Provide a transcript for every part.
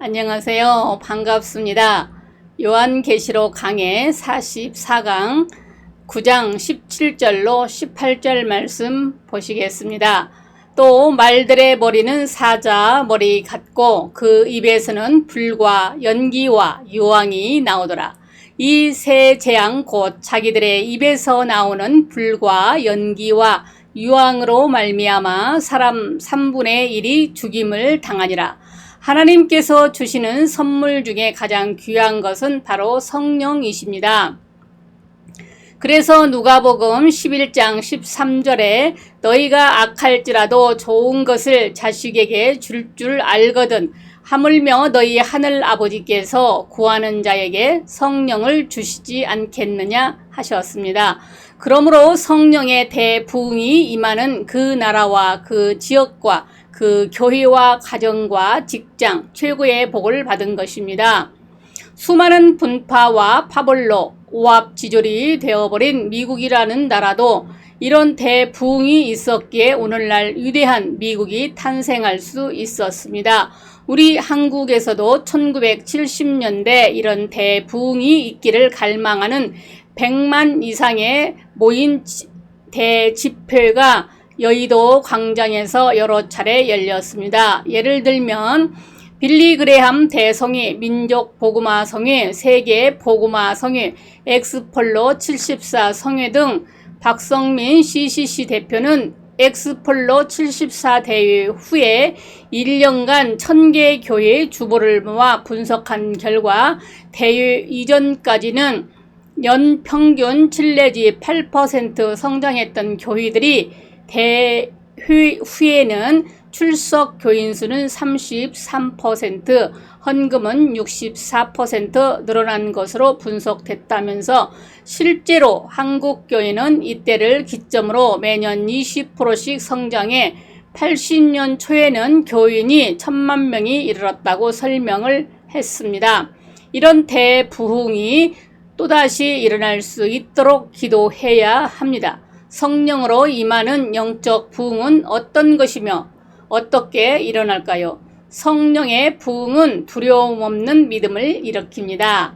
안녕하세요. 반갑습니다. 요한계시록 강해 44강 9장 17절로 18절 말씀 보시겠습니다. 또 말들의 머리는 사자 머리 같고 그 입에서는 불과 연기와 유황이 나오더라. 이 세 재앙 곧 자기들의 입에서 나오는 불과 연기와 유황으로 말미암아 사람 3분의 1이 죽임을 당하니라. 하나님께서 주시는 선물 중에 가장 귀한 것은 바로 성령이십니다. 그래서 누가복음 11장 13절에 너희가 악할지라도 좋은 것을 자식에게 줄 알거든 하물며 너희 하늘 아버지께서 구하는 자에게 성령을 주시지 않겠느냐 하셨습니다. 그러므로 성령의 대부흥이 임하는 그 나라와 그 지역과 그 교회와 가정과 직장 최고의 복을 받은 것입니다. 수많은 분파와 파벌로 오합지졸이 되어버린 미국이라는 나라도 이런 대부흥이 있었기에 오늘날 위대한 미국이 탄생할 수 있었습니다. 우리 한국에서도 1970년대 이런 대부흥이 있기를 갈망하는 100만 이상의 모인 대집회가 여의도 광장에서 여러 차례 열렸습니다. 예를 들면 빌리 그레함 대성회, 민족 복음화 성회, 세계 복음화 성회, 엑스폴로 74 성회 등 박성민 CCC 대표는 엑스폴로 74 대회 후에 1년간 1000개 교회의 주보를 모아 분석한 결과 대회 이전까지는 연 평균 7 내지 8% 성장했던 교회들이 대회 후에는 출석 교인 수는 33%, 헌금은 64% 늘어난 것으로 분석됐다면서 실제로 한국 교회는 이때를 기점으로 매년 20%씩 성장해 80년 초에는 교인이 1000만 명이 이르렀다고 설명을 했습니다. 이런 대부흥이 또다시 일어날 수 있도록 기도해야 합니다. 성령으로 임하는 영적 부흥은 어떤 것이며 어떻게 일어날까요? 성령의 부흥은 두려움 없는 믿음을 일으킵니다.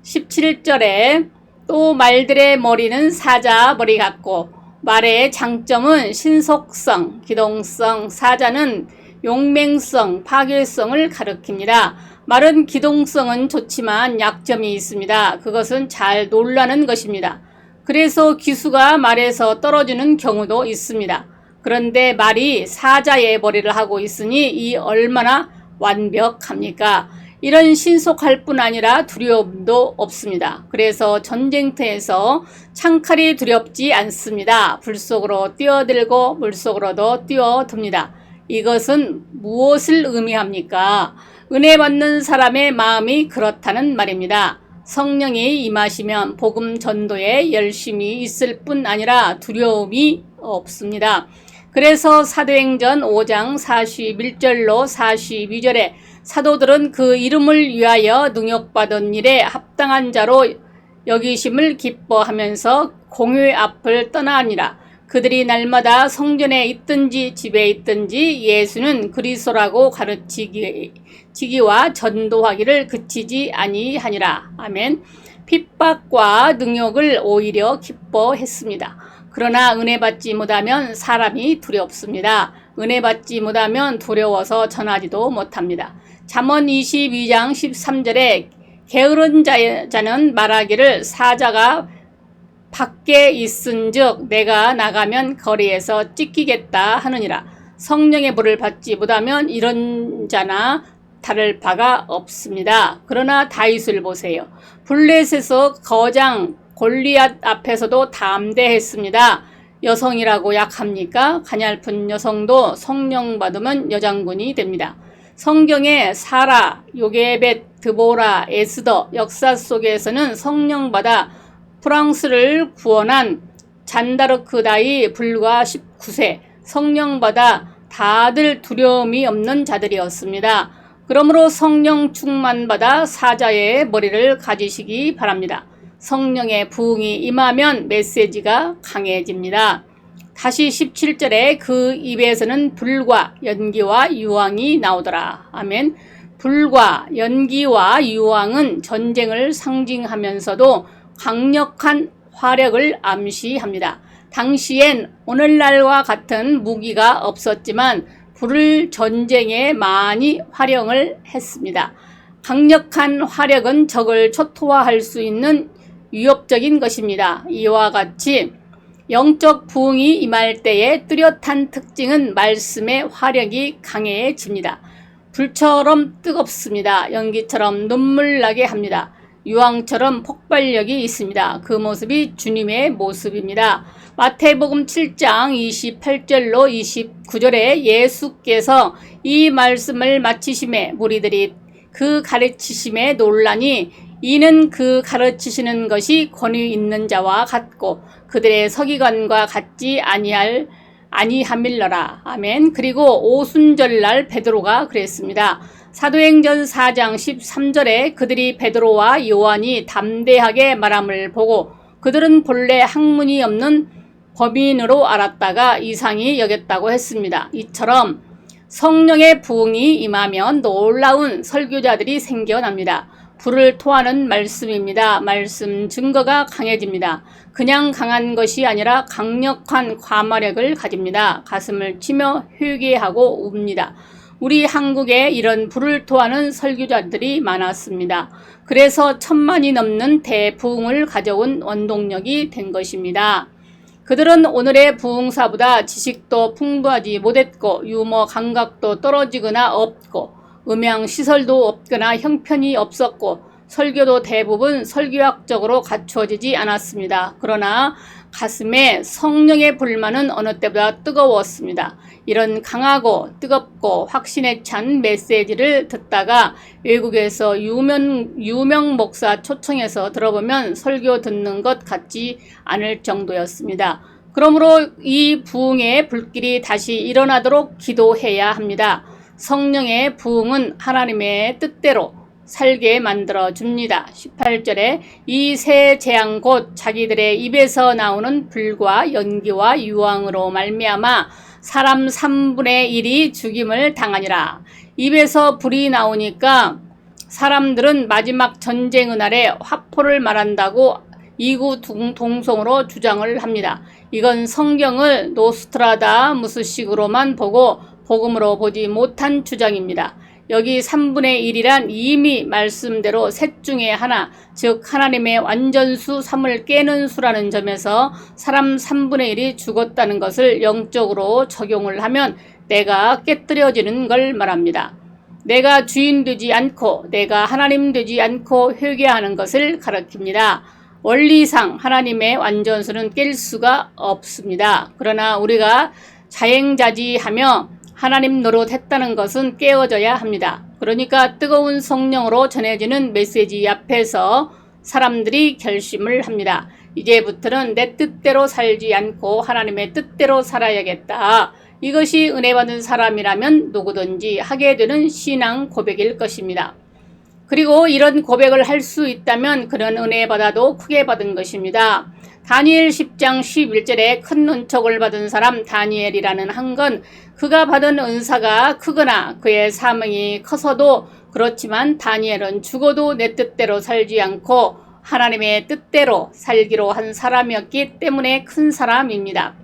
17절에 또 말들의 머리는 사자 머리 같고 말의 장점은 신속성, 기동성, 사자는 용맹성, 파괴성을 가리킵니다. 말은 기동성은 좋지만 약점이 있습니다. 그것은 잘 놀라는 것입니다. 그래서 기수가 말에서 떨어지는 경우도 있습니다. 그런데 말이 사자의 머리를 하고 있으니 이 얼마나 완벽합니까? 이런 신속할 뿐 아니라 두려움도 없습니다. 그래서 전쟁터에서 창칼이 두렵지 않습니다. 불 속으로 뛰어들고 물 속으로도 뛰어듭니다. 이것은 무엇을 의미합니까? 은혜 받는 사람의 마음이 그렇다는 말입니다. 성령이 임하시면 복음 전도에 열심히 있을 뿐 아니라 두려움이 없습니다. 그래서 사도행전 5장 41절로 42절에 사도들은 그 이름을 위하여 능욕받은 일에 합당한 자로 여기심을 기뻐하면서 공회 앞을 떠나니라. 그들이 날마다 성전에 있든지 집에 있든지 예수는 그리스도라고 가르치기와 전도하기를 그치지 아니하니라. 아멘. 핍박과 능욕을 오히려 기뻐했습니다. 그러나 은혜 받지 못하면 사람이 두렵습니다. 은혜 받지 못하면 두려워서 전하지도 못합니다. 잠언 22장 13절에 게으른 자는 말하기를 사자가 밖에 있은즉 내가 나가면 거리에서 찢기겠다 하느니라. 성령의 불을 받지 못하면 이런 자나 다를 바가 없습니다. 그러나 다윗을 보세요. 블레셋에서 거장 골리앗 앞에서도 담대했습니다. 여성이라고 약합니까? 가냘픈 여성도 성령 받으면 여장군이 됩니다. 성경의 사라, 요게벳, 드보라, 에스더 역사 속에서는 성령 받아 프랑스를 구원한 잔다르크 나이 불과 19세 성령 받아 다들 두려움이 없는 자들이었습니다. 그러므로 성령 충만 받아 사자의 머리를 가지시기 바랍니다. 성령의 부흥이 임하면 메시지가 강해집니다. 다시 17절에 그 입에서는 불과 연기와 유황이 나오더라. 아멘. 불과 연기와 유황은 전쟁을 상징하면서도 강력한 화력을 암시합니다. 당시엔 오늘날과 같은 무기가 없었지만 불을 전쟁에 많이 활용을 했습니다. 강력한 화력은 적을 초토화할 수 있는 위협적인 것입니다. 이와 같이 영적 부흥이 임할 때의 뚜렷한 특징은 말씀의 화력이 강해집니다. 불처럼 뜨겁습니다. 연기처럼 눈물 나게 합니다. 유황처럼 폭발력이 있습니다. 그 모습이 주님의 모습입니다. 마태복음 7장 28절로 29절에 예수께서 이 말씀을 마치심에 무리들이 그 가르치심에 놀라니 이는 그 가르치시는 것이 권위 있는 자와 같고 그들의 서기관과 같지 아니함일러라. 아멘. 그리고 오순절날 베드로가 그랬습니다. 사도행전 4장 13절에 그들이 베드로와 요한이 담대하게 말함을 보고 그들은 본래 학문이 없는 범인으로 알았다가 이상히 여겼다고 했습니다. 이처럼 성령의 부흥이 임하면 놀라운 설교자들이 생겨납니다. 불을 토하는 말씀입니다. 말씀 증거가 강해집니다. 그냥 강한 것이 아니라 강력한 과마력을 가집니다. 가슴을 치며 회개하고 웁니다. 우리 한국에 이런 불을 토하는 설교자들이 많았습니다. 그래서 1000만이 넘는 대부흥을 가져온 원동력이 된 것입니다. 그들은 오늘의 부흥사보다 지식도 풍부하지 못했고 유머 감각도 떨어지거나 없고 음향시설도 없거나 형편이 없었고 설교도 대부분 설교학적으로 갖추어지지 않았습니다. 그러나 가슴에 성령의 불만은 어느 때보다 뜨거웠습니다. 이런 강하고 뜨겁고 확신에 찬 메시지를 듣다가 외국에서 유명 목사 초청해서 들어보면 설교 듣는 것 같지 않을 정도였습니다. 그러므로 이 부흥의 불길이 다시 일어나도록 기도해야 합니다. 성령의 부흥은 하나님의 뜻대로 살게 만들어 줍니다. 18절에 이 새 재앙 곧 자기들의 입에서 나오는 불과 연기와 유황으로 말미암아 사람 3분의 1이 죽임을 당하니라. 입에서 불이 나오니까 사람들은 마지막 전쟁의 날에 화포를 말한다고 이구동성으로 주장을 합니다. 이건 성경을 노스트라다무스식으로만 보고 복음으로 보지 못한 주장입니다. 여기 3분의 1이란 이미 말씀대로 셋 중에 하나, 즉 하나님의 완전수 3을 깨는 수라는 점에서 사람 3분의 1이 죽었다는 것을 영적으로 적용을 하면 내가 깨뜨려지는 걸 말합니다. 내가 주인 되지 않고 내가 하나님 되지 않고 회개하는 것을 가리킵니다. 원리상 하나님의 완전수는 깰 수가 없습니다. 그러나 우리가 자행자지하며 하나님 노릇했다는 것은 깨어져야 합니다. 그러니까 뜨거운 성령으로 전해지는 메시지 앞에서 사람들이 결심을 합니다. 이제부터는 내 뜻대로 살지 않고 하나님의 뜻대로 살아야겠다. 이것이 은혜 받은 사람이라면 누구든지 하게 되는 신앙 고백일 것입니다. 그리고 이런 고백을 할 수 있다면 그런 은혜 받아도 크게 받은 것입니다. 다니엘 10장 11절에 큰 은총을 받은 사람 다니엘이라는 한 건 그가 받은 은사가 크거나 그의 사명이 커서도 그렇지만 다니엘은 죽어도 내 뜻대로 살지 않고 하나님의 뜻대로 살기로 한 사람이었기 때문에 큰 사람입니다.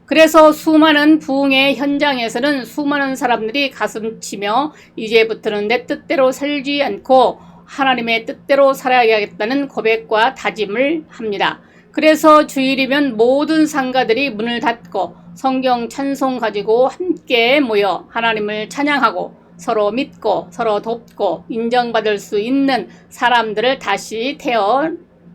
그래서 수많은 부흥의 현장에서는 수많은 사람들이 가슴치며 이제부터는 내 뜻대로 살지 않고 하나님의 뜻대로 살아야겠다는 고백과 다짐을 합니다. 그래서 주일이면 모든 상가들이 문을 닫고 성경 찬송 가지고 함께 모여 하나님을 찬양하고 서로 믿고 서로 돕고 인정받을 수 있는 사람들을 다시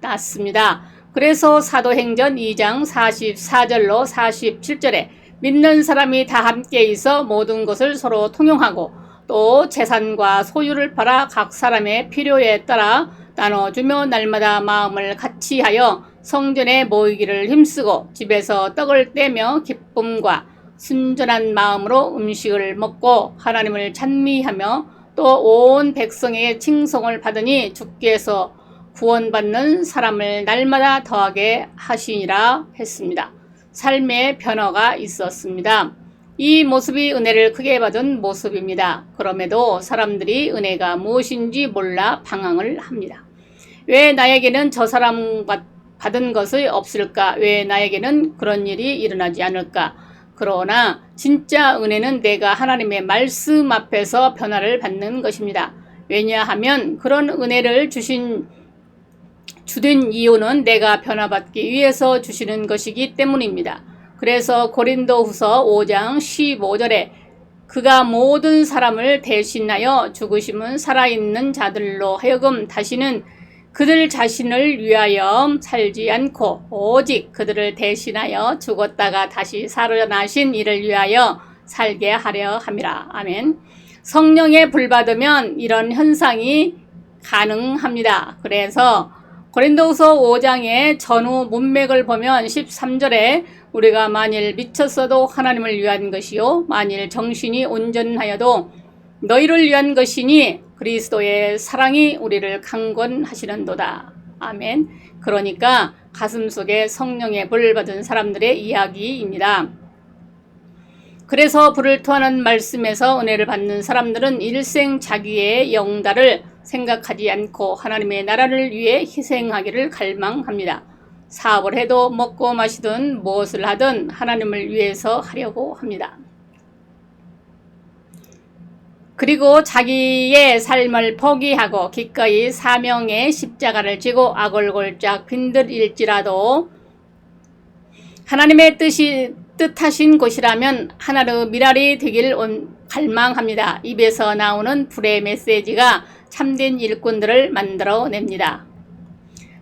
태어났습니다. 그래서 사도행전 2장 44절로 47절에 믿는 사람이 다 함께 있어 모든 것을 서로 통용하고 또 재산과 소유를 팔아 각 사람의 필요에 따라 나눠주며 날마다 마음을 같이하여 성전에 모이기를 힘쓰고 집에서 떡을 떼며 기쁨과 순전한 마음으로 음식을 먹고 하나님을 찬미하며 또 온 백성에게 칭송을 받으니 주께서 구원받는 사람을 날마다 더하게 하시니라 했습니다. 삶의 변화가 있었습니다. 이 모습이 은혜를 크게 받은 모습입니다. 그럼에도 사람들이 은혜가 무엇인지 몰라 방황을 합니다. 왜 나에게는 저 사람 받은 것이 없을까? 왜 나에게는 그런 일이 일어나지 않을까? 그러나 진짜 은혜는 내가 하나님의 말씀 앞에서 변화를 받는 것입니다. 왜냐하면 그런 은혜를 주신 이유는 내가 변화받기 위해서 주시는 것이기 때문입니다. 그래서 고린도후서 5장 15절에 그가 모든 사람을 대신하여 죽으심은 살아있는 자들로 하여금 다시는 그들 자신을 위하여 살지 않고 오직 그들을 대신하여 죽었다가 다시 살아나신 이를 위하여 살게 하려 함이라. 아멘. 성령의 불 받으면 이런 현상이 가능합니다. 그래서 고린도후서 5장의 전후 문맥을 보면 13절에 우리가 만일 미쳤어도 하나님을 위한 것이요 만일 정신이 온전하여도 너희를 위한 것이니 그리스도의 사랑이 우리를 강권하시는도다. 아멘. 그러니까 가슴속에 성령의 불을 받은 사람들의 이야기입니다. 그래서 불을 토하는 말씀에서 은혜를 받는 사람들은 일생 자기의 영달을 생각하지 않고 하나님의 나라를 위해 희생하기를 갈망합니다. 사업을 해도 먹고 마시든 무엇을 하든 하나님을 위해서 하려고 합니다. 그리고 자기의 삶을 포기하고 기꺼이 사명의 십자가를 지고 악을 골짝 빈들일지라도 하나님의 뜻하신 곳이라면 하나로 미랄이 되길 갈망합니다. 입에서 나오는 불의 메시지가 참된 일꾼들을 만들어냅니다.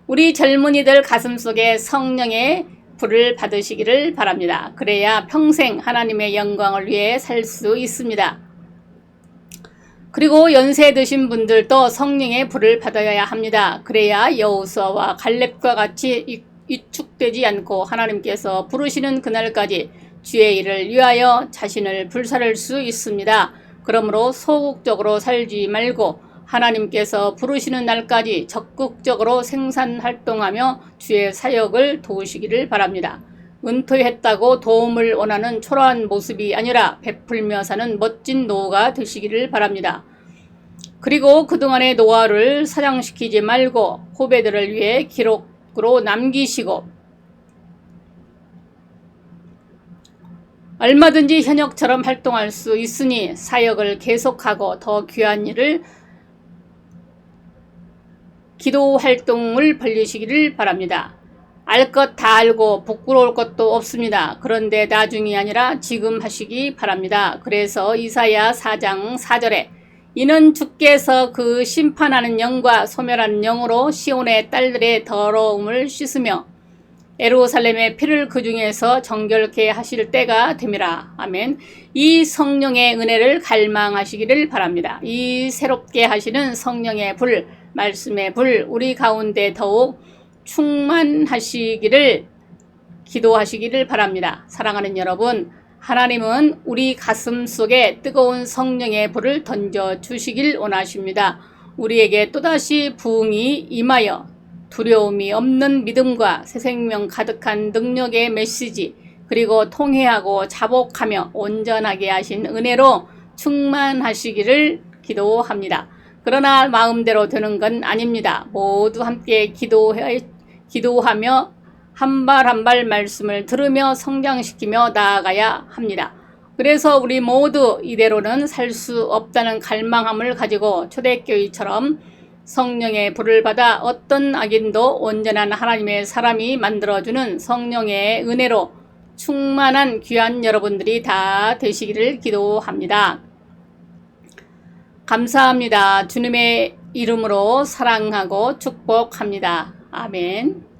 우리 젊은이들 가슴속에 성령의 불을 받으시기를 바랍니다. 그래야 평생 하나님의 영광을 위해 살 수 있습니다. 그리고 연세 드신 분들도 성령의 불을 받아야 합니다. 그래야 여호수아와 갈렙과 같이 위축되지 않고 하나님께서 부르시는 그날까지 주의 일을 위하여 자신을 불사를 수 있습니다. 그러므로 소극적으로 살지 말고 하나님께서 부르시는 날까지 적극적으로 생산활동하며 주의 사역을 도우시기를 바랍니다. 은퇴했다고 도움을 원하는 초라한 모습이 아니라 베풀며 사는 멋진 노후가 되시기를 바랍니다. 그리고 그동안의 노하우를 사장시키지 말고 후배들을 위해 기록으로 남기시고 얼마든지 현역처럼 활동할 수 있으니 사역을 계속하고 더 귀한 일을 기도 활동을 벌리시기를 바랍니다. 알 것 다 알고 부끄러울 것도 없습니다. 그런데 나중이 아니라 지금 하시기 바랍니다. 그래서 이사야 4장 4절에 이는 주께서 그 심판하는 영과 소멸하는 영으로 시온의 딸들의 더러움을 씻으며 예루살렘의 피를 그 중에서 정결케 하실 때가 됨이라. 아멘. 이 성령의 은혜를 갈망하시기를 바랍니다. 이 새롭게 하시는 성령의 불, 말씀의 불, 우리 가운데 더욱 충만하시기를 기도하시기를 바랍니다. 사랑하는 여러분, 하나님은 우리 가슴 속에 뜨거운 성령의 불을 던져주시길 원하십니다. 우리에게 또다시 부흥이 임하여 두려움이 없는 믿음과 새 생명 가득한 능력의 메시지, 그리고 통회하고 자복하며 온전하게 하신 은혜로 충만하시기를 기도합니다. 그러나 마음대로 되는 건 아닙니다. 모두 함께 기도하며 한 발 한 발 말씀을 들으며 성장시키며 나아가야 합니다. 그래서 우리 모두 이대로는 살 수 없다는 갈망함을 가지고 초대교회처럼 성령의 불을 받아 어떤 악인도 온전한 하나님의 사람이 만들어주는 성령의 은혜로 충만한 귀한 여러분들이 다 되시기를 기도합니다. 감사합니다. 주님의 이름으로 사랑하고 축복합니다. 아멘.